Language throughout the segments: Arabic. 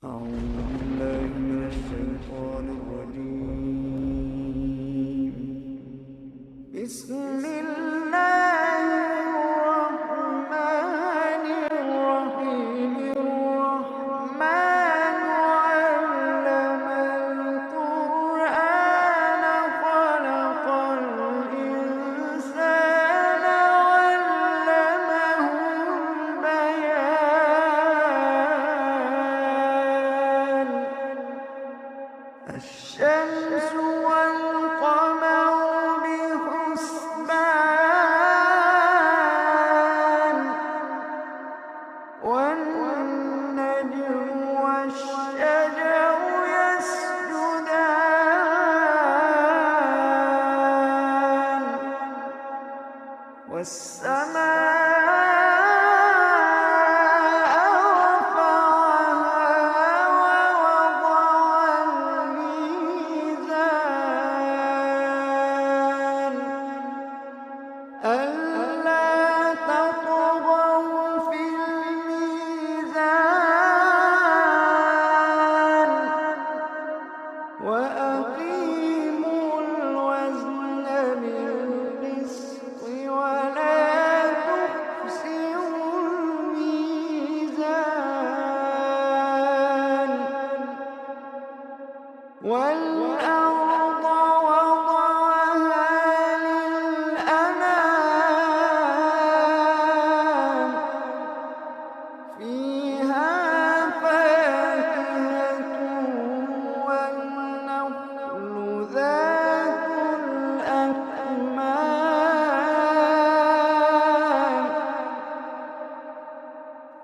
أعوذ بالله من الشيطان الرجيم. بسم الله الرحمن الرحيم. الرحمن علم القرآن خلق الإنسان علمه البيان. الشمس والقمر بحسبان، والنجم والشجر يسجدان، والسماء رفعها ووضع الميزان ألا تطغوا في الميزان وأقيموا الوزن بالقسط ولا تخسروا الميزان. والأرض وضعها للأنام، فيها فاكهة والنخل ذات الأكمام،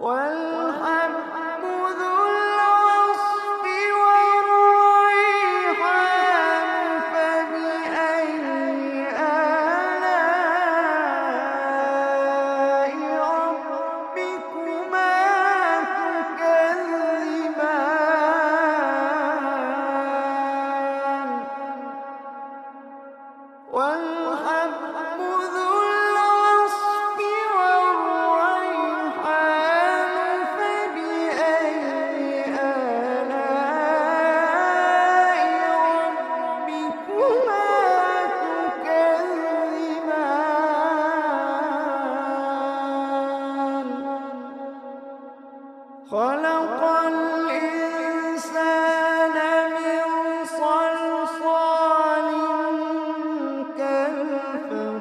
والحب ذو العصف والريحان. فبأي آلاء ربكما تكذبان. والحب ذو العصف والريحان. فبأي آلاء ربكما تكذبان. خلق الإنسان من صلصال كالفخار،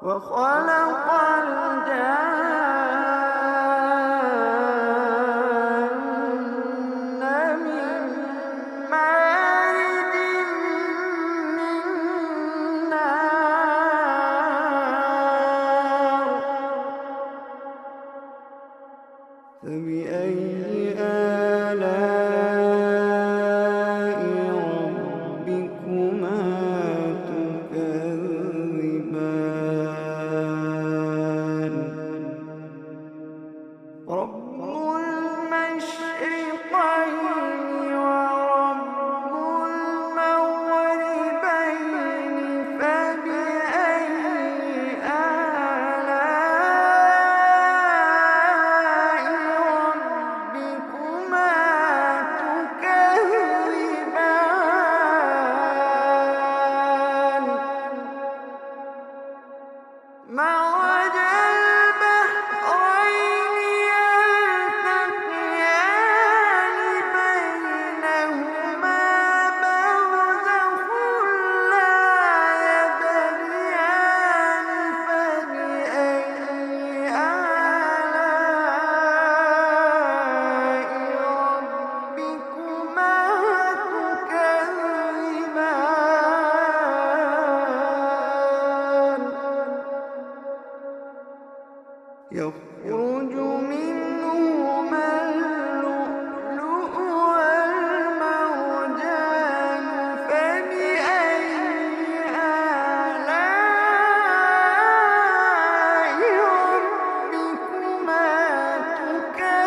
وخلق الجان من مارج من نار. فبأي آلاء ربكما تكذبان. رب المشرقين ورب المغربين. فبأي آلاء ربكما تكذبان. مرج البحرين يلتقيان بينهما برزخ لا يبغيان. فبأي آلاء ربكما تكذبان. يخرج منهما اللؤلؤ والمرجان. فبأي آلاء ربكما تكذبان.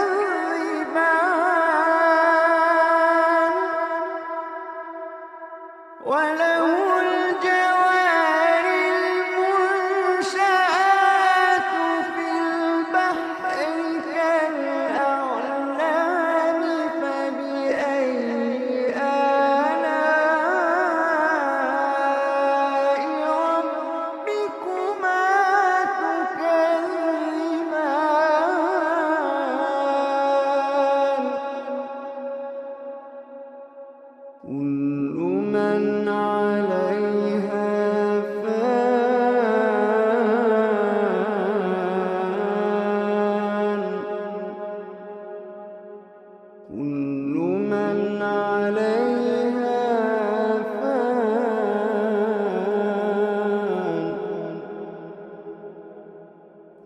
وله الجوار المنشآت في البحر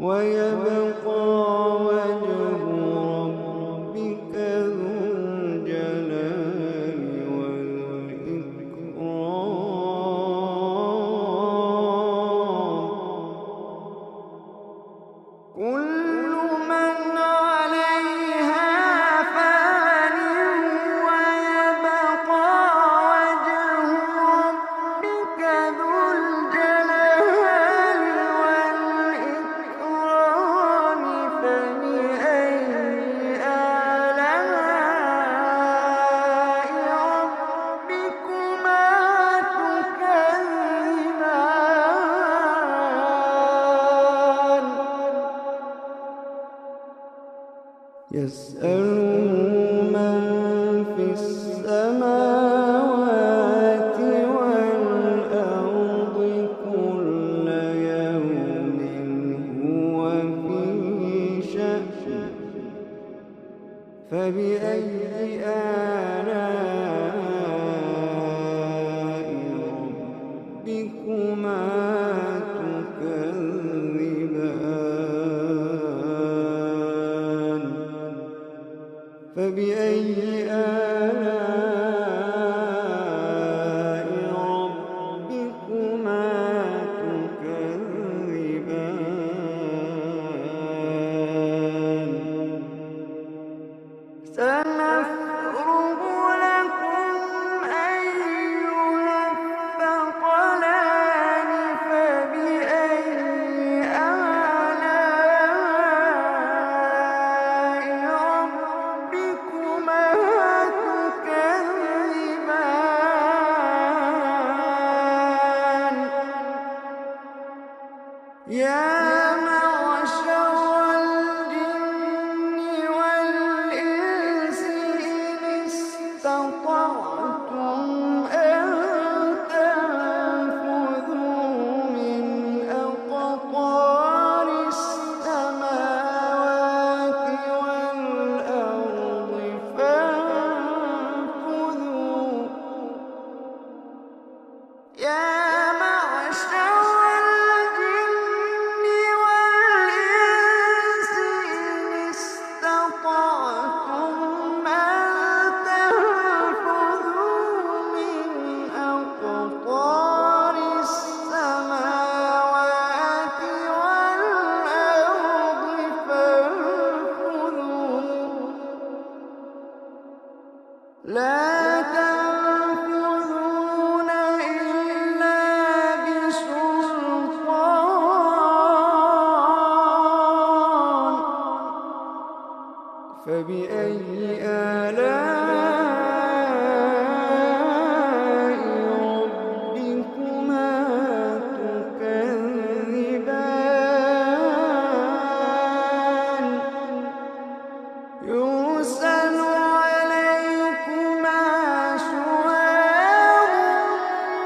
ويبقى وجه ربك ذو الجلال والإكرام. كل من عليها فان ويبقى وجه ربك ذو الجلال والإكرام. فبأي آلاء ربكما تكذبان. يسأله من في السماوات والأرض كل يوم هو في شأن. فبأي آلاء ربكما تكذبان. فبأي آلاء ربكما تكذبان. سنفرغ لكم أيها الثقلان. فبأي آلاء ربكما تكذبان. يا معشر الجن والإنس إن استطعتم أن تنفذوا من أقطار السماوات والأرض فانفذوا. يا معشر الجن والإنس إن استطعتم أن تنفذوا من أقطار السماوات والأرض فانفذوا. لا تنفذون إلا بسلطان. فبأي آلاء ربكما تكذبان. يرسل عليكما شواظ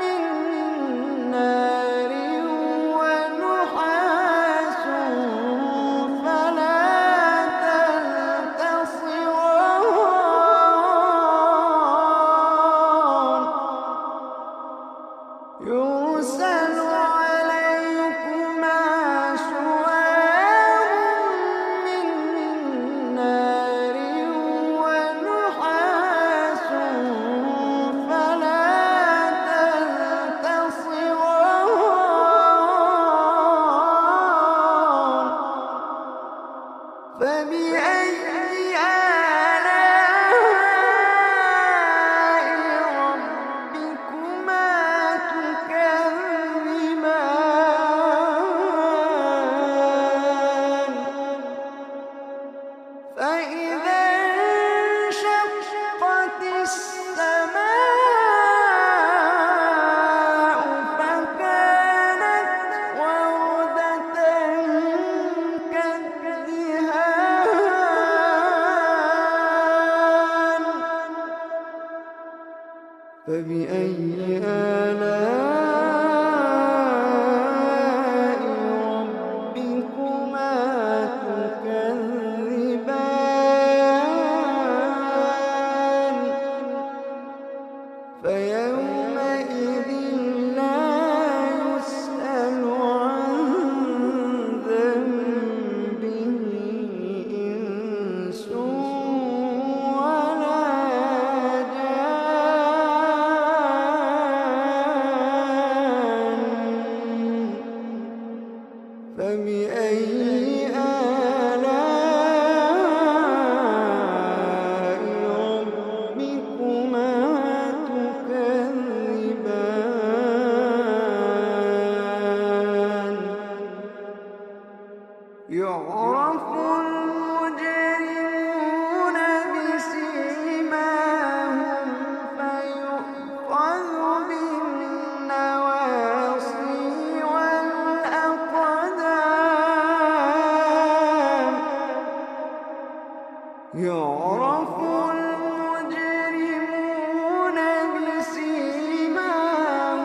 من نار ونحاس فلا تنتصران. يرسل عليكما شواظ من نار ونحاس فلا تنتصران. فبأي آلاء ربكما تكذبان. فإذا انشقت السماء فكانت وردة كالدهان. فبأي آلاء ربكما تكذبان. فيومئذ لا يسأل عن ذنبه يعرف المجرمون بسيماهم فيؤخذ بالنواصي والأقدام يعرف المجرمون بسيماهم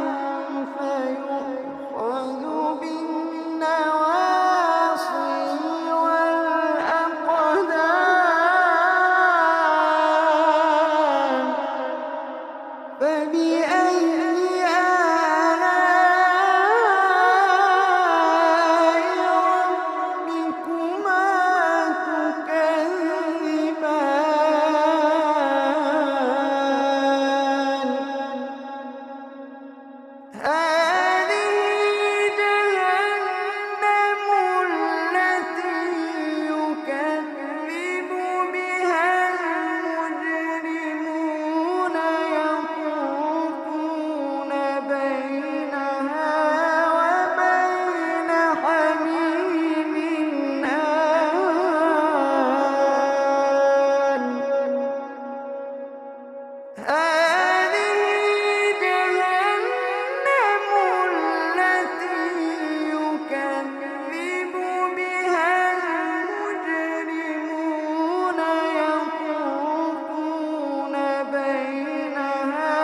فيؤخذ بالنواصي والأقدام فبأي آلاء ربكما تكذبان هذه جهنم التي يكذب بها المجرمون يطوفون بينها وبين حميم آن هذه جهنم التي يكذب بها المجرمون يطوفون بينها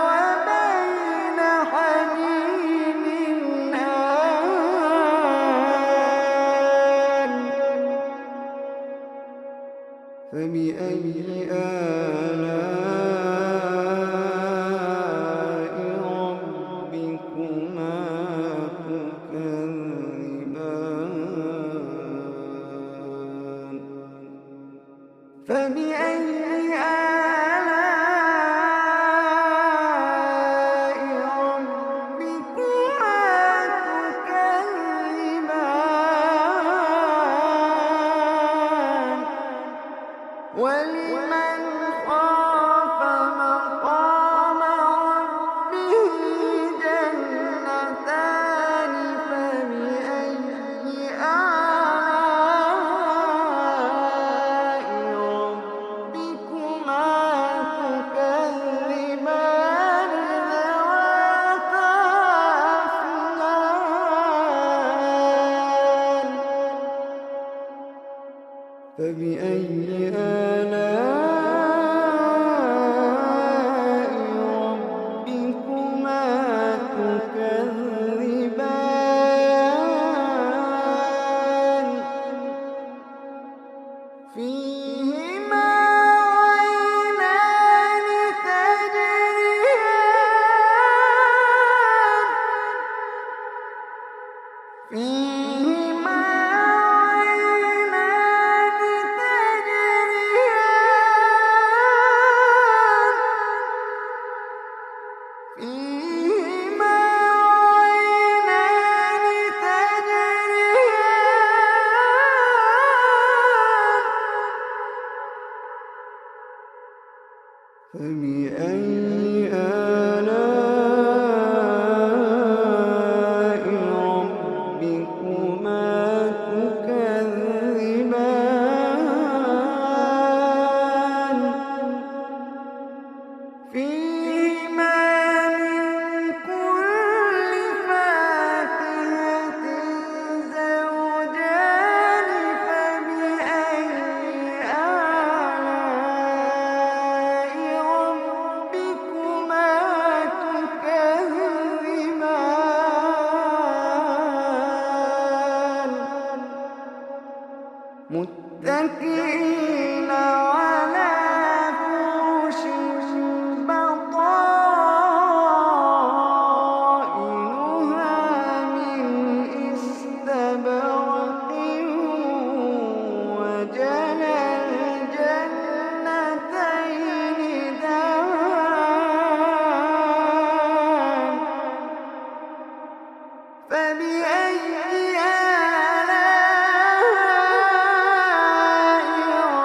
وبين حميم آن فبأي آلاء ربكما تكذبان فبأي آلاء ربكما تكذبان ولمن خاف مقام ربه جنتان فبأي آلاء ربكما تكذبان ذواتا أفنان فبأي آلاء ربكما تكذبان فيهما عينان تجريان فيهما عينان تجريان فيهما عينان تجريان فبأي آلاء ربكما تكذبان فيهما من كل فاكهة زوجان فبأي آلاء ربكما تكذبان متكئين على فرش بطائنها من استبرق وجنى الجنتين دان فبأي آلاء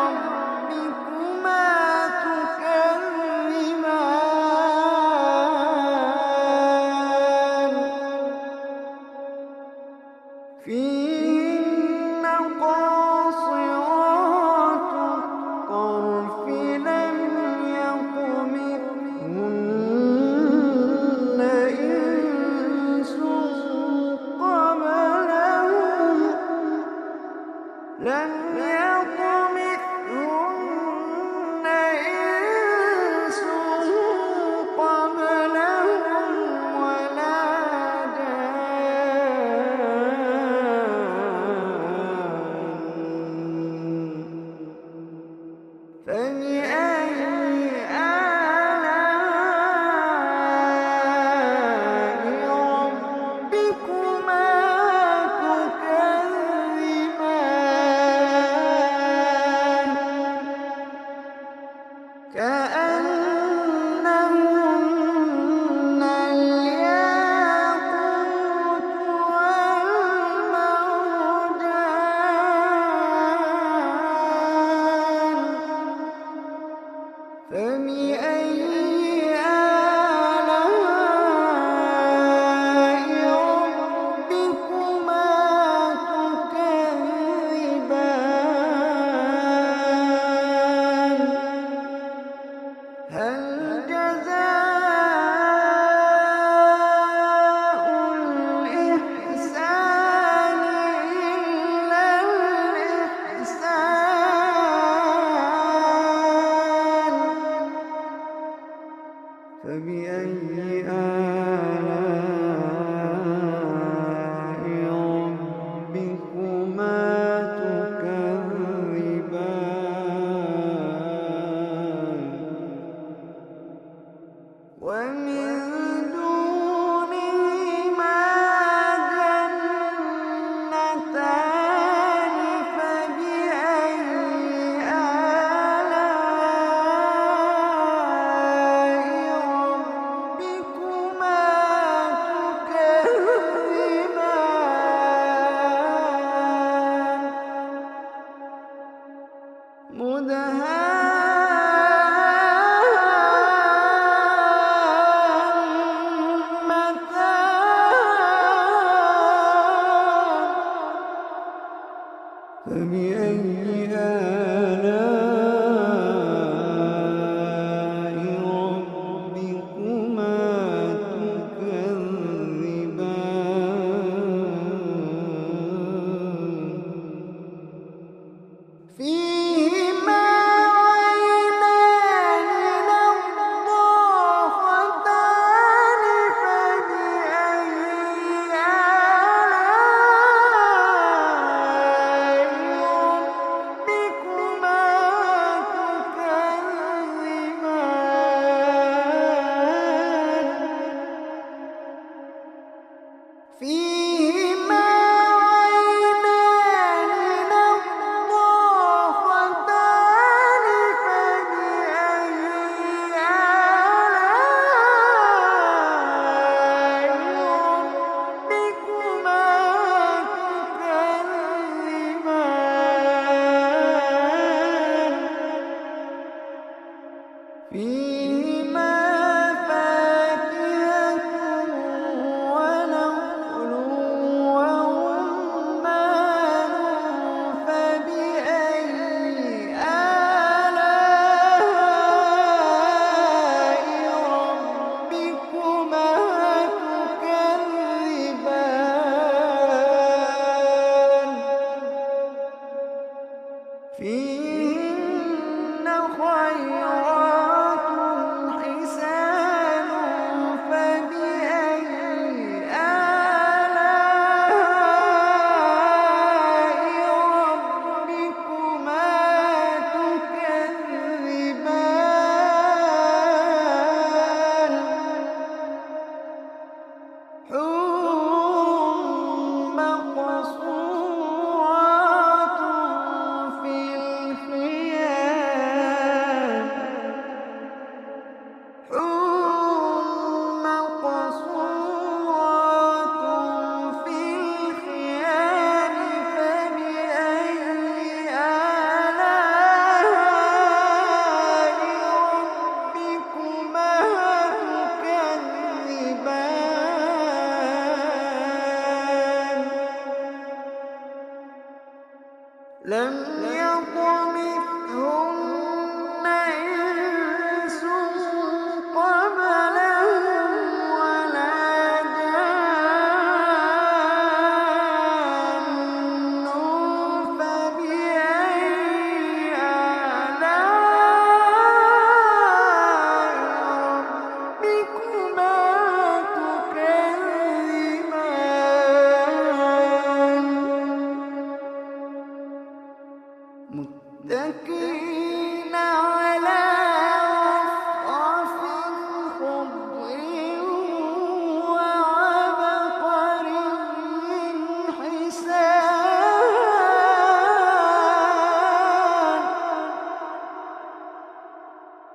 فيهما عينان نضاختان فبأي آلاء ربكما تكذبان فيهما فاكهة ونخل ورمان فبأي آلاء ربكما تكذبان فيهن خيرات حسان فبأي آلاء ربكما تكذبان حور مقصورات في الخيام حور مقصورات في الخيام فبأي آلاء ربكما تكذبان لم يطمثهن إنس قبلهم ولا جان فبأي آلاء ربكما تكذبان متكئين على رفرف خضر وعبقري حسان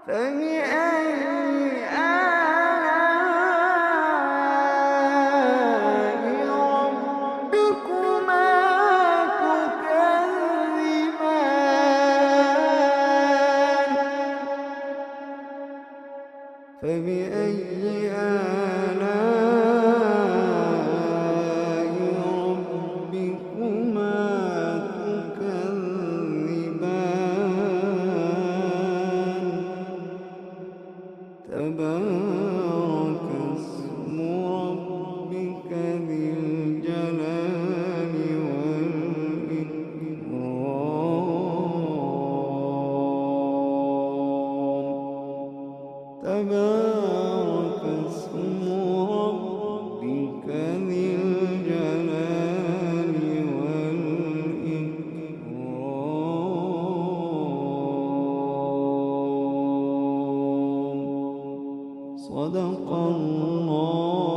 فبأي آلاء ربكما تكذبان فبأي آلاء ربكما تكذبان تبارك اسم ربك ذي الجلال والإكرام تبارك اسم ربك ذي الجلال والإكرام صدق الله